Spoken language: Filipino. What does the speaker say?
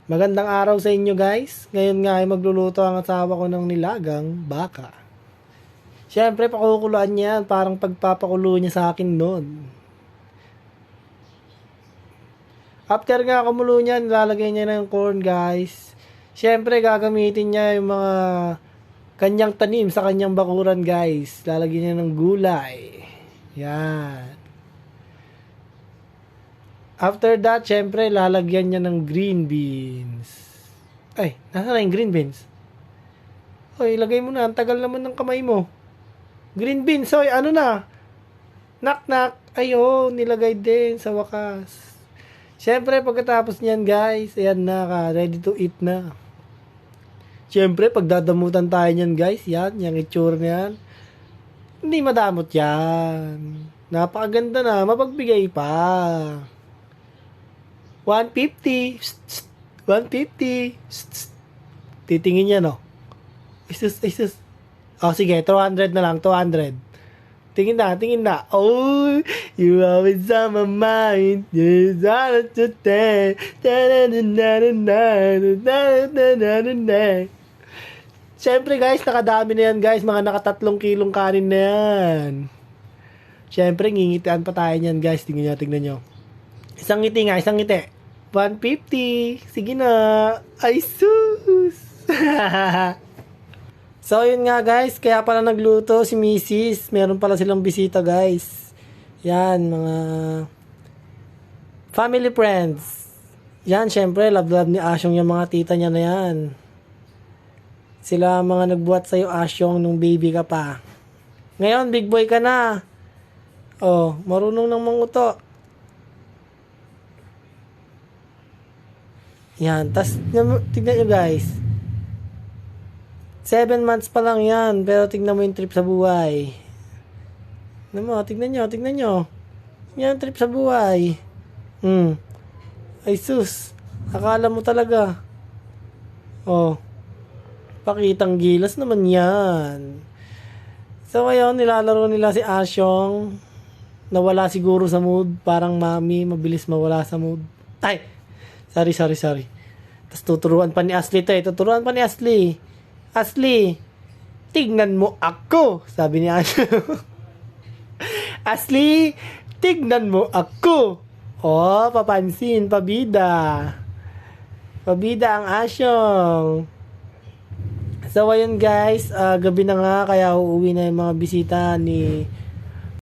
Magandang araw sa inyo guys. Ngayon nga ay magluluto ang asawa ko ng nilagang baka. Siyempre pakukuluan niya yan, parang pagpapakulo niya sa akin noon. After nga kumulo niya, nilalagay niya ng corn guys. Siyempre gagamitin niya yung mga kanyang tanim sa kanyang bakuran guys. Lalagyan niya ng gulay. Yan. After that, syempre, lalagyan niya ng green beans. Ay, nasa na yung green beans? Hoy, ilagay mo na. Ang tagal naman ng kamay mo. Green beans, hoy, ano na? Knock. Ay, oh, nilagay din sa wakas. Syempre, pagkatapos niyan, guys, ayan na, ready to eat na. Syempre, pagdadamutan tayo niyan, guys, yan, yung itsura na yan. Hindi madamot yan. Napakaganda na, mapagbigay pa. 150. 150. Titingin niya, no? Isus. Oh, sige, 200 na lang, 200. Tingin na. Oh, you always on my mind. Yes, all of the day. Siyempre, guys, nakadami na yan, guys. Mga naka3 kilong kanin na yan. Siyempre, ngingitian pa tayo niyan, guys. Tingnan nyo. Isang ngiti nga, 150. Sige na. Ay, sus. So, yun nga guys. Kaya pala nagluto si Mrs. Meron pala silang bisita guys. Yan, mga family friends. Yan, syempre, love ni Asyong yung mga tita niya na yan. Sila mga nagbuhat sa'yo, Asyong, nung baby ka pa. Ngayon, big boy ka na. Oh, marunong nang manguto. Yan. Tas, tignan nyo guys. 7 months pa lang yan. Pero tignan mo yung trip sa buhay. Tignan nyo. Yan, trip sa buhay. Ay sus. Akala mo talaga. Oh. Pakitang gilas naman yan. So, ngayon, nilalaro nila si Asyong. Nawala siguro sa mood. Parang mami, mabilis mawala sa mood. Ay! Sorry. Tapos tuturuan pa ni Ashley Ashley, tignan mo ako. Sabi ni Asyong. Ashley, tignan mo ako. Oh, papansin, pabida. Pabida ang Asyong. So, ayun guys, gabi na nga, kaya uuwi na yung mga bisita ni